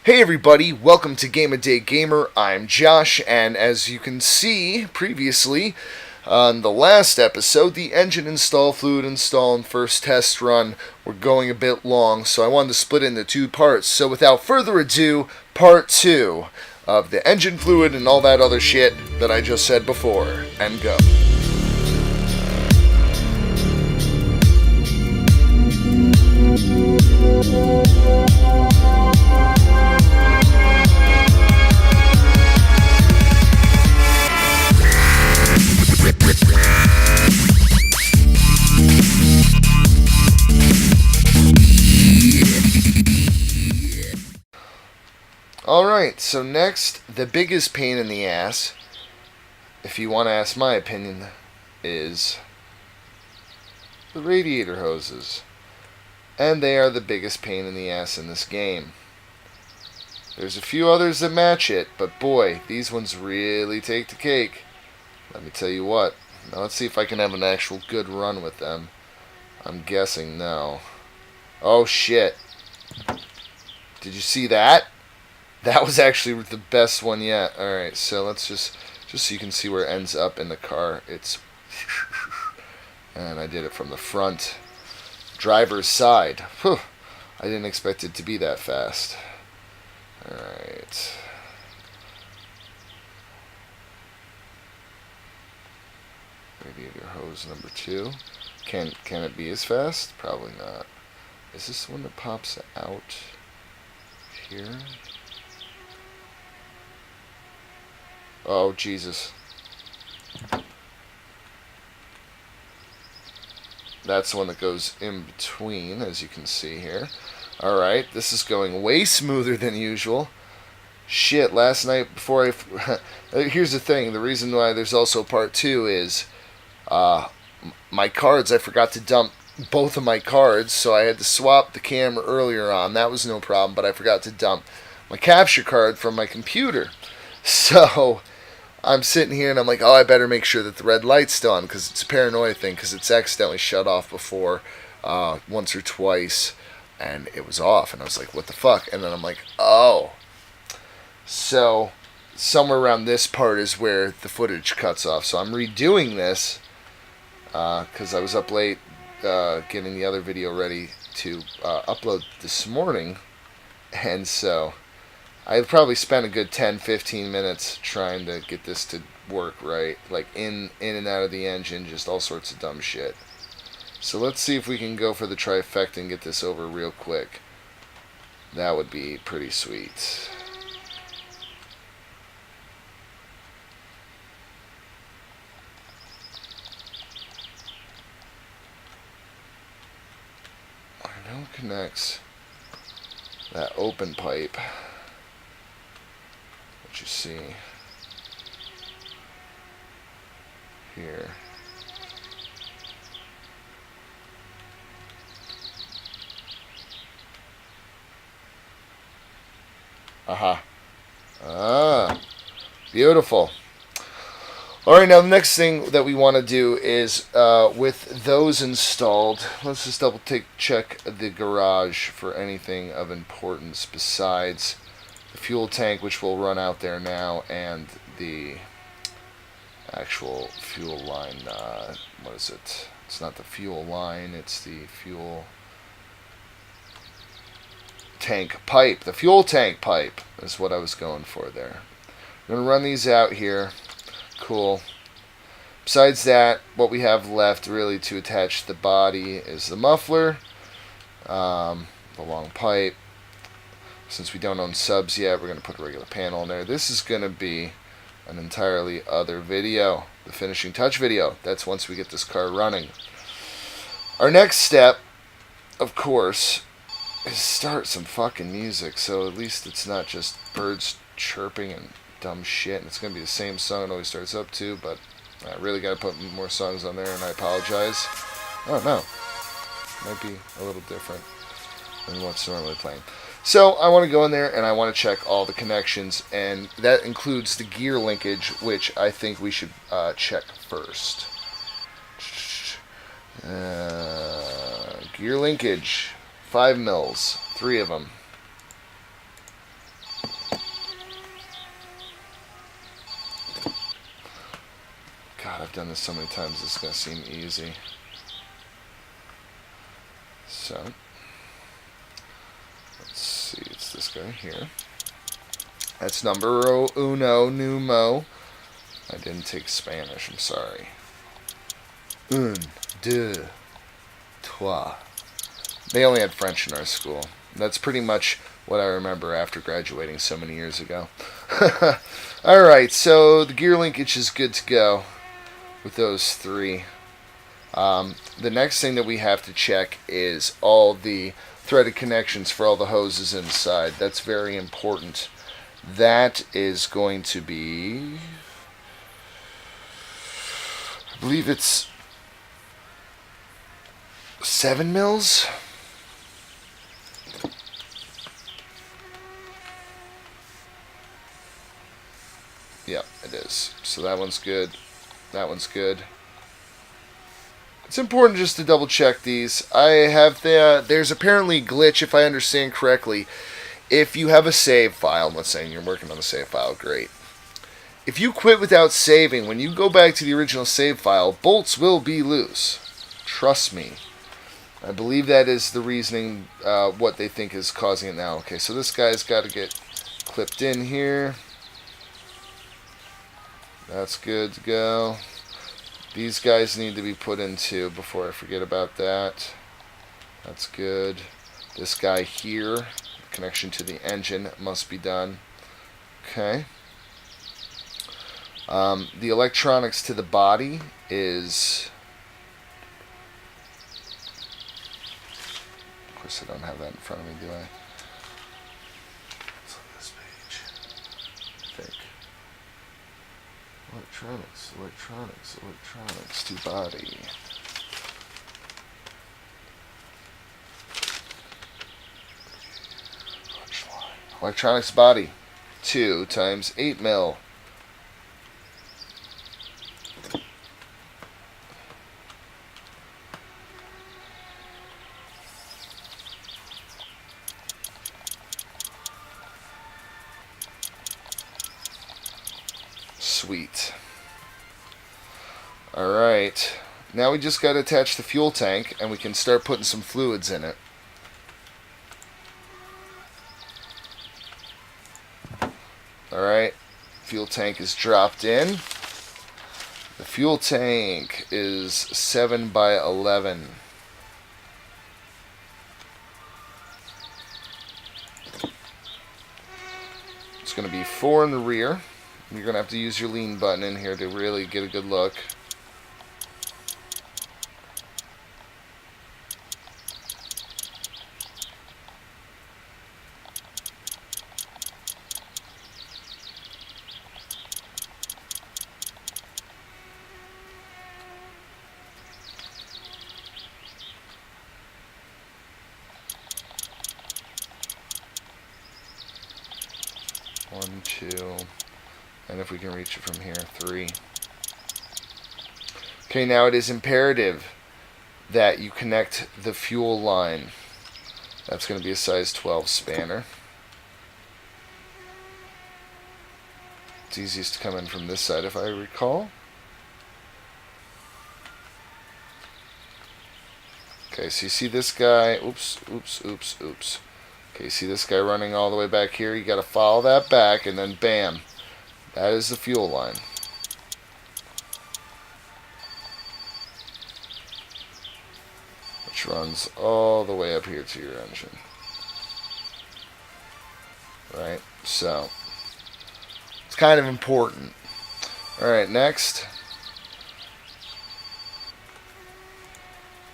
Hey everybody, welcome to Game a Day Gamer. I'm Josh, and as you can see previously on the last episode, the engine install, fluid install, and first test run were going a bit long, so I wanted to split it into two parts. So without further ado, part 2 of the engine fluid and all that other shit that I just said before, and go. Alright, so next, the biggest pain in the ass, if you want to ask my opinion, is the radiator hoses. And they are the biggest pain in the ass in this game. There's a few others that match it, but boy, these ones really take the cake. Let me tell you what. Now let's see if I can have an actual good run with them. I'm guessing no. Oh shit. Did you see that? That was actually the best one yet. Alright, so let's just so you can see where it ends up in the car. It's... And I did it from the front. Driver's side. Whew. I didn't expect it to be that fast. Alright. Radiator hose number 2. Can it be as fast? Probably not. Is this the one that pops out here? Oh, Jesus. That's the one that goes in between, as you can see here. Alright, this is going way smoother than usual. Shit, last night before here's the thing, the reason why there's also part 2 is my cards, I forgot to dump both of my cards, so I had to swap the camera earlier on. That was no problem, but I forgot to dump my capture card from my computer. So I'm sitting here and I'm like, oh, I better make sure that the red light's still on, because it's a paranoia thing, because it's accidentally shut off before once or twice, and it was off, and I was like, what the fuck? And then I'm like, oh. So somewhere around this part is where the footage cuts off. So I'm redoing this because I was up late getting the other video ready to upload this morning, and so I probably spent a good 10-15 minutes trying to get this to work right, like in and out of the engine, just all sorts of dumb shit. So let's see if we can go for the trifecta and get this over real quick. That would be pretty sweet. I know connects that open pipe. What you see here. Aha. Ah, beautiful. Alright, now the next thing that we want to do is, with those installed, let's just check the garage for anything of importance besides the fuel tank, which will run out there now, and the actual fuel line. What is it? It's not the fuel line, it's the fuel tank pipe. The fuel tank pipe is what I was going for there. I'm going to run these out here. Cool. Besides that, what we have left really to attach the body is the muffler, the long pipe. Since we don't own subs yet, we're going to put a regular panel in there. This is going to be an entirely other video, the finishing touch video. That's once we get this car running. Our next step, of course, is start some fucking music, so at least it's not just birds chirping and dumb shit, and it's going to be the same song it always starts up to, but I really got to put more songs on there, and I apologize. Oh no, might be a little different than what's normally playing. So I want to go in there and I want to check all the connections, and that includes the gear linkage, which I think we should check first. Gear linkage, 5 mils, 3 of them. God, I've done this so many times, it's going to seem easy. So, let's see, it's this guy here. That's numero uno, numo. I didn't take Spanish, I'm sorry. Un, deux, trois. They only had French in our school. That's pretty much what I remember after graduating so many years ago. Alright, so the gear linkage is good to go with those three. The next thing that we have to check is all the threaded connections for all the hoses inside. That's very important. That is going to be, I believe it's 7 mils. Yep, it is. So that one's good. That one's good. It's important just to double check these. I have there's apparently a glitch, if I understand correctly. If you have a save file, let's say you're working on a save file, great. If you quit without saving, when you go back to the original save file, bolts will be loose. Trust me. I believe that is the reasoning, what they think is causing it now. Okay, so this guy's got to get clipped in here. That's good to go. These guys need to be put in too before I forget about that. That's good. This guy here, the connection to the engine must be done. Okay. The electronics to the body is... Of course I don't have that in front of me, do I? Let's look at this page. I think. Electronics to body. Electronics body. 2 times 8 mil. Sweet. Alright, now we just got to attach the fuel tank and we can start putting some fluids in it. Alright, fuel tank is dropped in. The fuel tank is 7 by 11. It's going to be 4 in the rear. You're going to have to use your lean button in here to really get a good look. One, two, and if we can reach it from here, 3. Okay, now it is imperative that you connect the fuel line. That's going to be a size 12 spanner. It's easiest to come in from this side, if I recall. Okay, so you see this guy. Oops. Okay, see this guy running all the way back here? You got to follow that back, and then bam. That is the fuel line. Which runs all the way up here to your engine. Right? So, it's kind of important. Alright, next.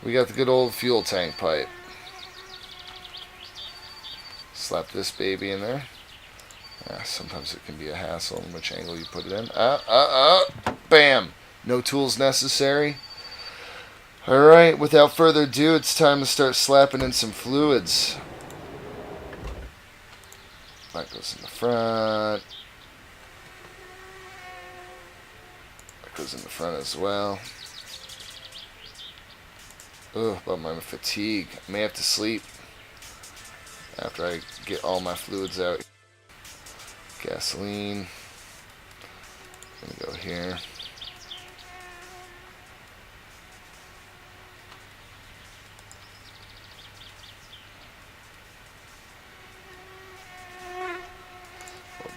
We got the good old fuel tank pipe. Slap this baby in there. Sometimes it can be a hassle in which angle you put it in. Bam! No tools necessary. Alright, without further ado, it's time to start slapping in some fluids. That goes in the front. That goes in the front as well. Ugh, about my fatigue. I may have to sleep after I get all my fluids out. Gasoline. Gonna go here.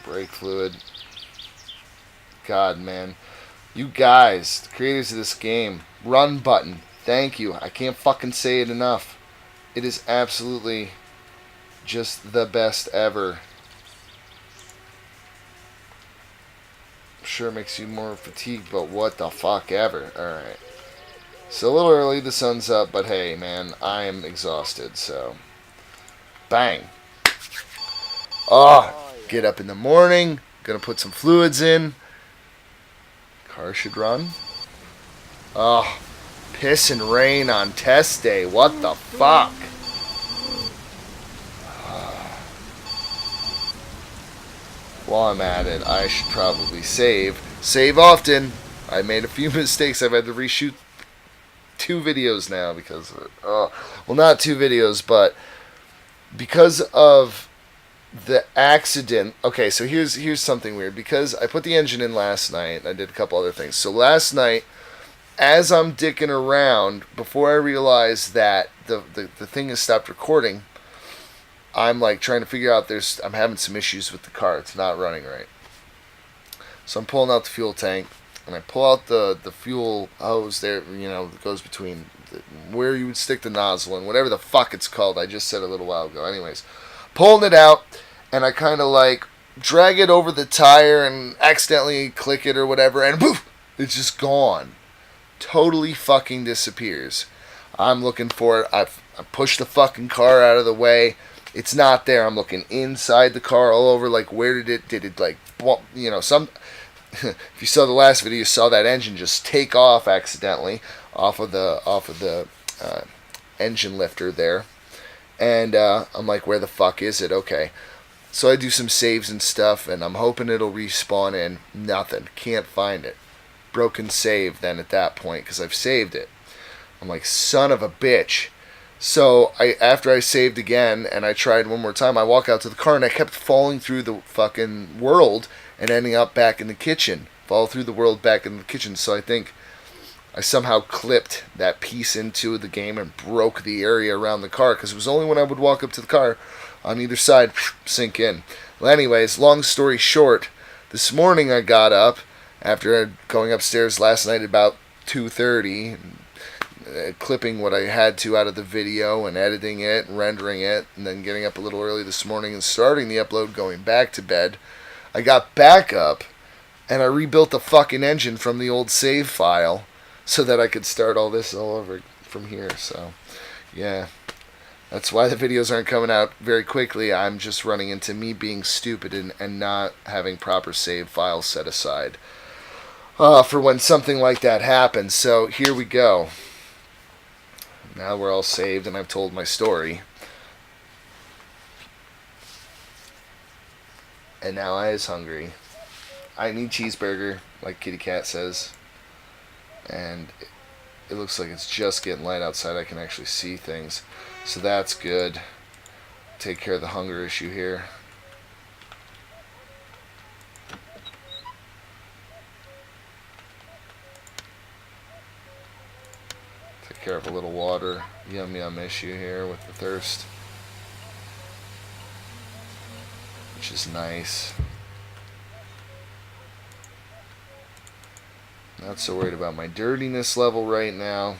Brake fluid. God, man. You guys, the creators of this game, run button. Thank you. I can't fucking say it enough. It is absolutely just the best ever. Sure makes you more fatigued, but what the fuck ever. Alright. So a little early, the sun's up, but hey, man, I am exhausted, so. Bang. Oh, get up in the morning. Gonna put some fluids in. Car should run. Oh, piss and rain on test day. What the fuck? While I'm at it, I should probably save. Save often. I made a few mistakes. I've had to reshoot 2 videos now because of it. Well, not 2 videos, but because of the accident. Okay, so here's something weird. Because I put the engine in last night, and I did a couple other things. So last night, as I'm dicking around, before I realized that the thing has stopped recording, I'm like trying to figure out I'm having some issues with the car. It's not running right. So I'm pulling out the fuel tank, and I pull out the fuel hose there, you know, that goes between where you would stick the nozzle and whatever the fuck it's called. I just said a little while ago. Anyways, pulling it out, and I kind of like drag it over the tire and accidentally click it or whatever, and poof, it's just gone. Totally fucking disappears. I'm looking for it. I pushed the fucking car out of the way. It's not there. I'm looking inside the car all over, like, where did it like, you know, some, if you saw the last video, you saw that engine just take off accidentally off of the engine lifter there. And I'm like, where the fuck is it? Okay. So I do some saves and stuff, and I'm hoping it'll respawn in. Nothing. Can't find it. Broken save then at that point, because I've saved it. I'm like, son of a bitch. So after I saved again and I tried one more time, I walk out to the car and I kept falling through the fucking world and ending up back in the kitchen. Fall through the world back in the kitchen. So I think I somehow clipped that piece into the game and broke the area around the car, because it was only when I would walk up to the car on either side, sink in. Well, anyways, long story short, this morning I got up after going upstairs last night at about 2:30, clipping what I had to out of the video and editing it and rendering it, and then getting up a little early this morning and starting the upload, going back to bed. I got back up and I rebuilt the fucking engine from the old save file so that I could start all this all over from here. So yeah, that's why the videos aren't coming out very quickly. I'm just running into me being stupid and not having proper save files set aside for when something like that happens. So here we go. Now we're all saved and I've told my story. And now I is hungry. I need cheeseburger, like Kitty Cat says. And it looks like it's just getting light outside. I can actually see things. So that's good. Take care of the hunger issue here. Care of a little water. Yum yum issue here with the thirst, which is nice. Not so worried about my dirtiness level right now.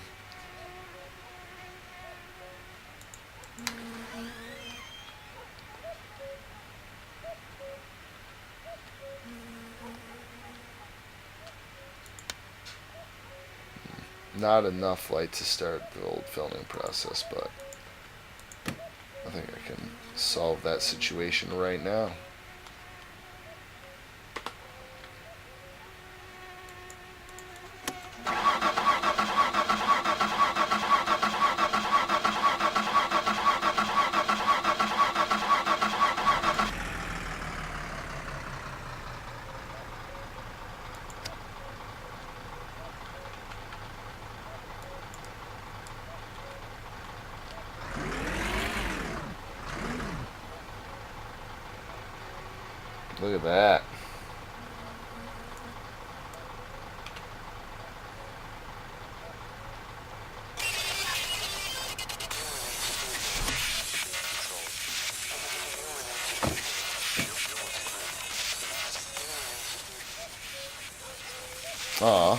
Not enough light to start the old filming process, but I think I can solve that situation right now. Look at that. Aw.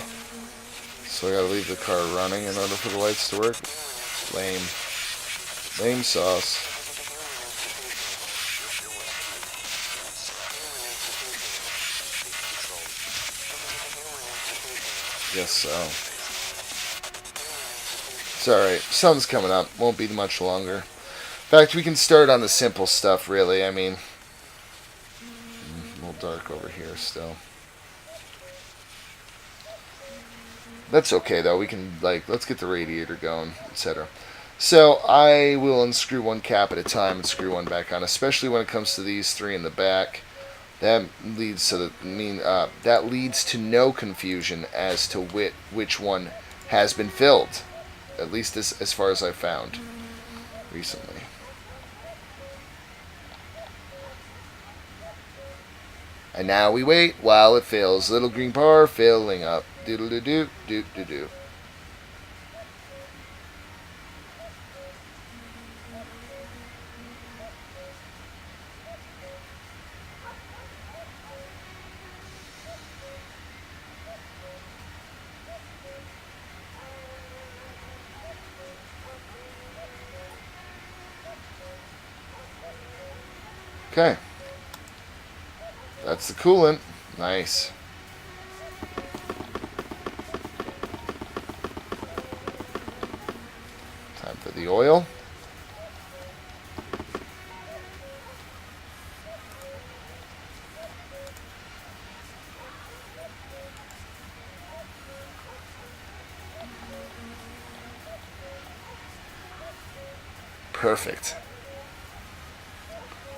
So I gotta leave the car running in order for the lights to work? Lame. Lame sauce. Guess so. It's alright. Sun's coming up. Won't be much longer. In fact, we can start on the simple stuff, really. I mean, a little dark over here still. That's okay, though. We can, like, let's get the radiator going, etc. So, I will unscrew one cap at a time and screw one back on, especially when it comes to these three in the back. That leads to that leads to no confusion as to which one has been filled. At least as far as I've found recently. And now we wait while it fills. Little green bar filling up. Doodle doo doo doo doo doo. Okay. That's the coolant. Nice. Time for the oil. Perfect.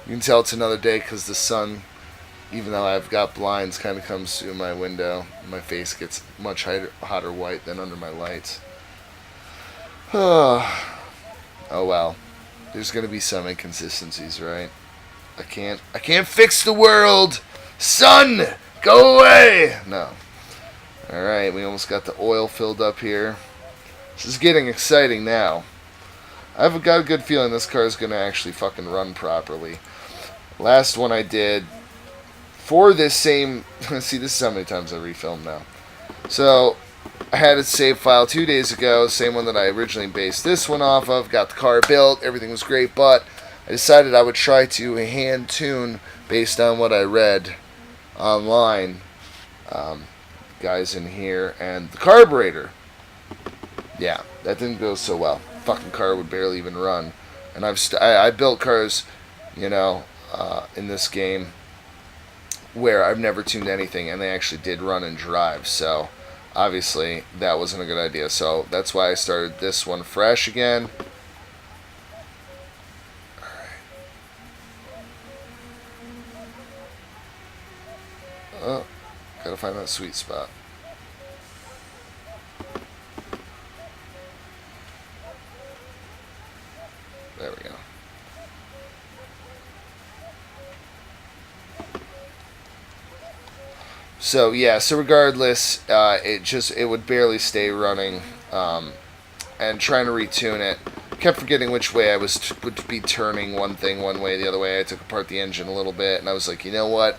You can tell it's another day because the sun, even though I've got blinds, kind of comes through my window. My face gets much hotter white than under my lights. Oh well. There's gonna be some inconsistencies, right? I can't fix the world! Sun! Go away! No. Alright, we almost got the oil filled up here. This is getting exciting now. I've got a good feeling this car is gonna actually fucking run properly. Last one I did for this same... See, this is how many times I refilmed now. So, I had a save file 2 days ago, same one that I originally based this one off of, got the car built, everything was great, but I decided I would try to hand tune based on what I read online, guys in here, and the carburetor. Yeah, that didn't go so well. Fucking car would barely even run. And I built cars, you know, in this game where I've never tuned anything, and they actually did run and drive, so obviously that wasn't a good idea. So that's why I started this one fresh again. Alright. Oh, gotta find that sweet spot. There we go. So yeah, so regardless, it would barely stay running, and trying to retune it, kept forgetting which way I would be turning one thing one way, the other way. I took apart the engine a little bit, and I was like, you know what?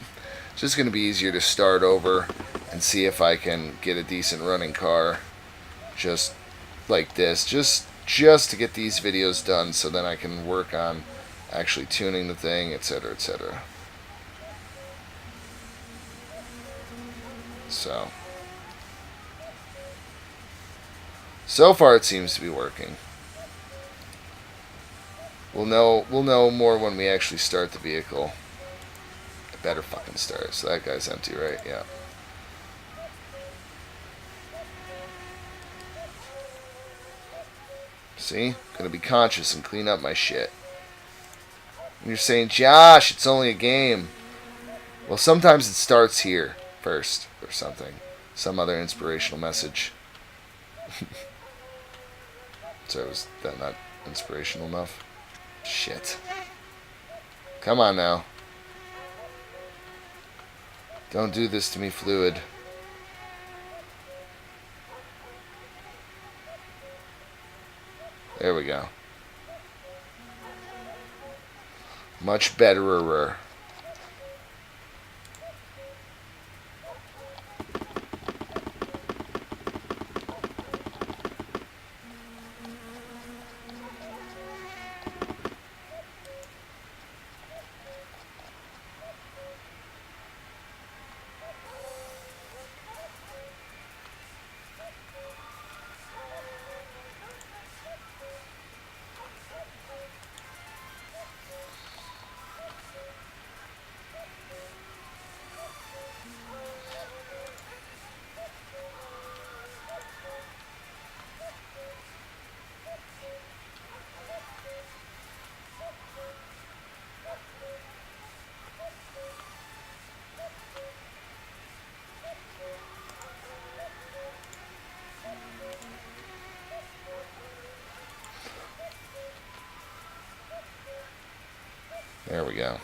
It's just gonna be easier to start over and see if I can get a decent running car, just like this, just to get these videos done, so then I can work on actually tuning the thing, etc., etc. So far it seems to be working. We'll know more when we actually start the vehicle. It better fucking start. So that guy's empty, right? Yeah. See? Gonna be conscious and clean up my shit. And you're saying, Josh, it's only a game. Well, sometimes it starts here first or something. Some other inspirational message. So was that not inspirational enough? Shit. Come on now. Don't do this to me, fluid. There we go. Much betterer. There we go.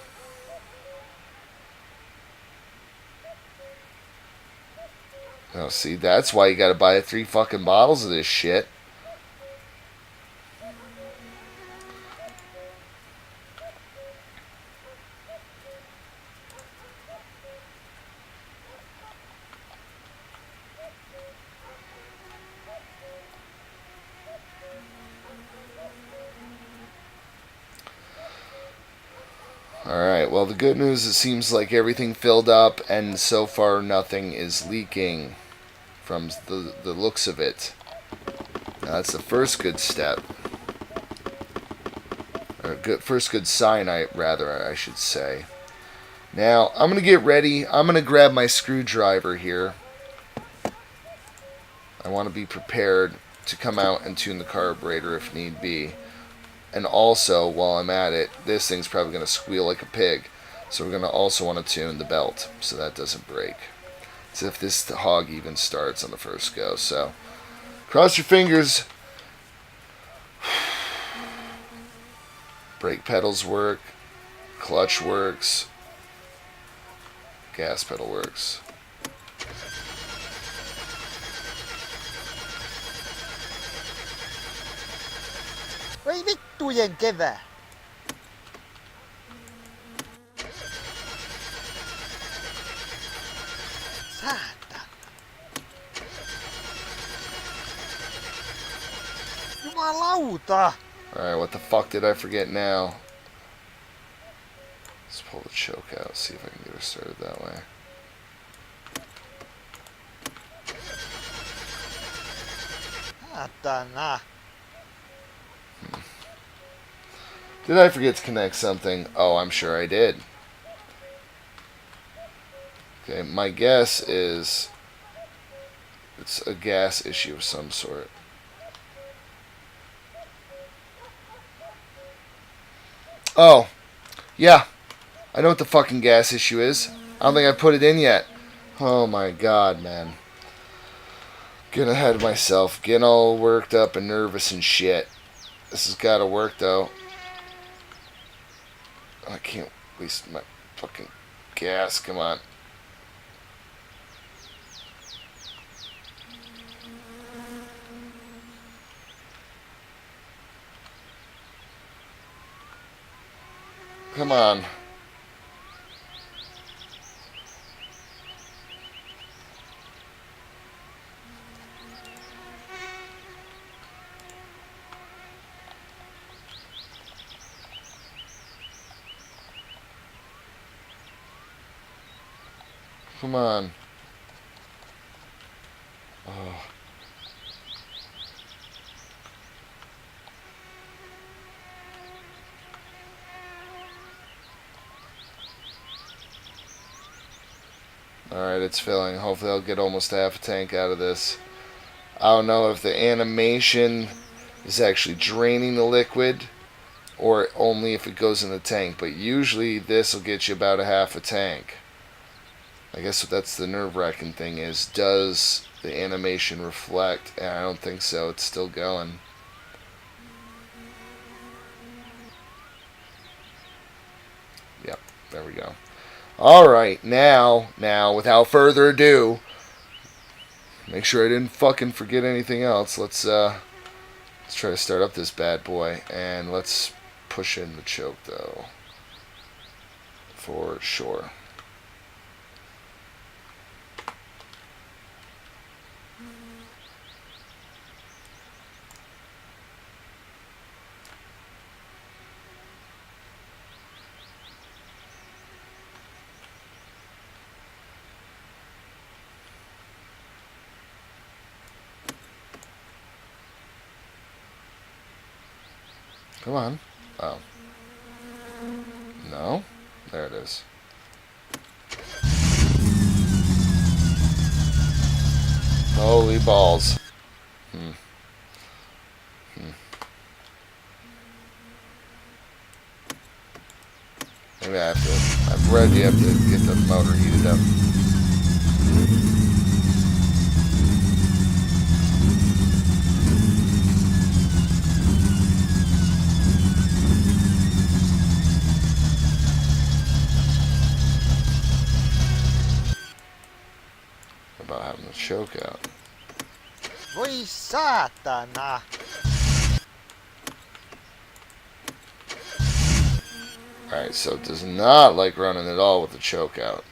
Oh, see, that's why you gotta buy 3 fucking bottles of this shit. Alright, well, the good news, it seems like everything filled up, and so far nothing is leaking from the looks of it. Now, that's the first good step. Or first good sign, I should say. Now, I'm going to get ready. I'm going to grab my screwdriver here. I want to be prepared to come out and tune the carburetor if need be. And also, while I'm at it, this thing's probably going to squeal like a pig. So we're going to also want to tune the belt so that doesn't break. As if this hog even starts on the first go. So, cross your fingers. Brake pedals work. Clutch works. Gas pedal works. Voi vittujen kevää. Saatana. Jumalauta. Alright, what the fuck did I forget now? Let's pull the choke out, see if I can get her started that way. Saatana. Did I forget to connect something? Oh, I'm sure I did. Okay, my guess is it's a gas issue of some sort. Oh, yeah. I know what the fucking gas issue is. I don't think I put it in yet. Oh my god, man. Getting ahead of myself. Getting all worked up and nervous and shit. This has got to work, though. I can't waste my fucking gas. Come on. Come on. Come on. Oh. Alright, it's filling. Hopefully I'll get almost half a tank out of this. I don't know if the animation is actually draining the liquid or only if it goes in the tank, but usually this will get you about a half a tank. I guess that's the nerve-wracking thing is, does the animation reflect? And I don't think so. It's still going. Yep, there we go. Alright, now, without further ado, make sure I didn't fucking forget anything else. Let's try to start up this bad boy, and let's push in the choke, though. For sure. Come on. Oh. No? There it is. Holy balls. Maybe I have to... I've read you have to get the motor heated up. choke out. Voi saatana. Alright, so it does not like running at all with the choke out.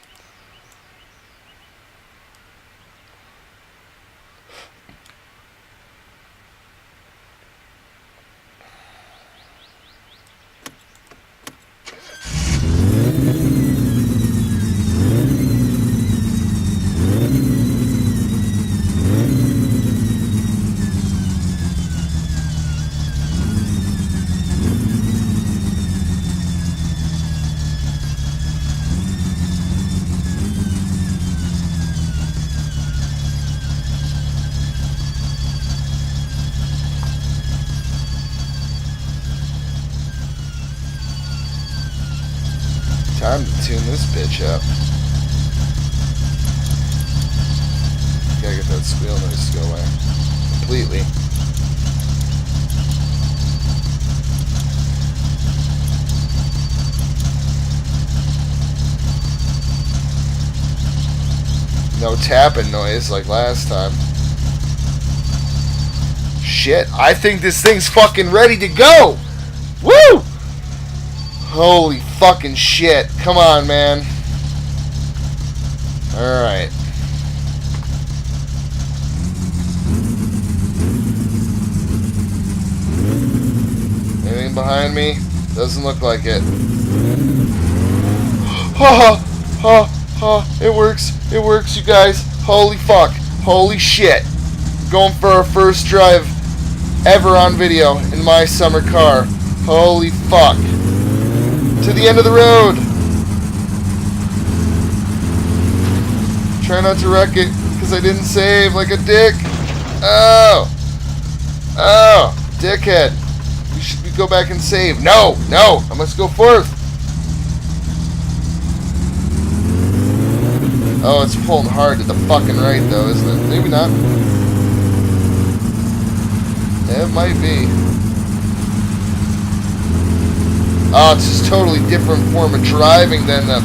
Time to tune this bitch up. Gotta get that squeal noise to go away completely. No tapping noise like last time. Shit, I think this thing's fucking ready to go! Woo! Holy fucking shit. Come on, man. Alright. Anything behind me? Doesn't look like it. Ha ha ha. It works. It works, you guys. Holy fuck. Holy shit. Going for our first drive ever on video in my summer car. Holy fuck. To the end of the road. Try not to wreck it, because I didn't save like a dick. Oh. Oh. Dickhead. We go back and save. No. No. I must go forth. Oh, it's pulling hard to the fucking right, though, isn't it? Maybe not. It might be. Oh, it's just totally different form of driving than the...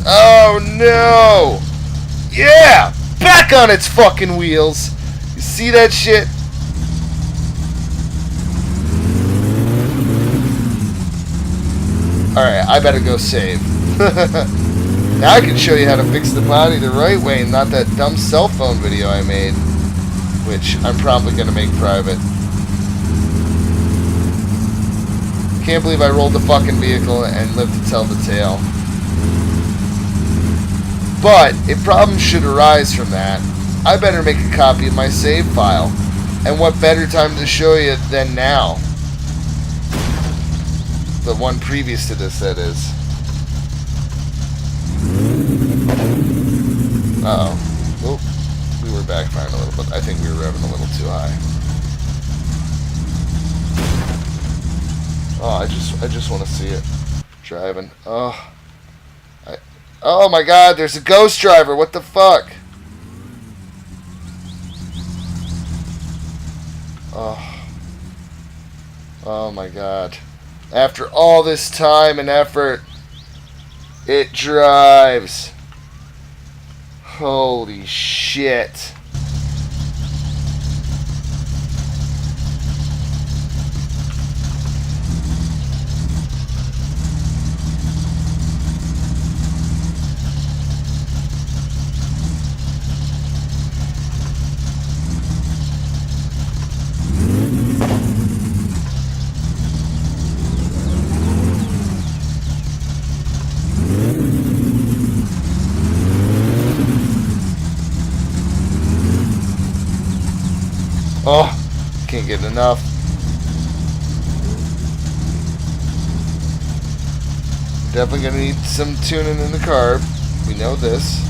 Oh, no! Yeah! Back on its fucking wheels! You see that shit? Alright, I better go save. Now I can show you how to fix the body the right way and not that dumb cell phone video I made. Which I'm probably going to make private. Can't believe I rolled the fucking vehicle and lived to tell the tale. But, if problems should arise from that, I better make a copy of my save file. And what better time to show you than now? The one previous to this, that is. Uh-oh. Oh, we were backfiring a little bit. I think we were revving a little too high. Oh, I just want to see it. Driving. Oh. Oh my god, there's a ghost driver. What the fuck? Oh. Oh my god. After all this time and effort, it drives. Holy shit. Oh, can't get enough. Definitely gonna need some tuning in the carb. We know this.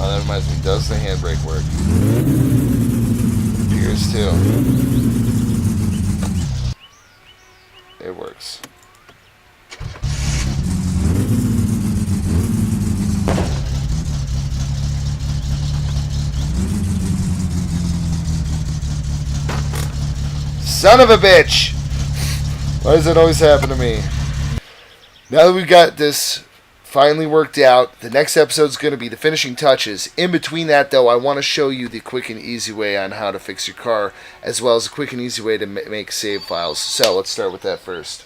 Oh, that reminds me. Does the handbrake work? Appears to. It works. Son of a bitch! Why does that always happen to me? Now that we've got this finally worked out, the next episode is going to be the finishing touches. In between that, though, I want to show you the quick and easy way on how to fix your car, as well as a quick and easy way to make save files. So let's start with that first.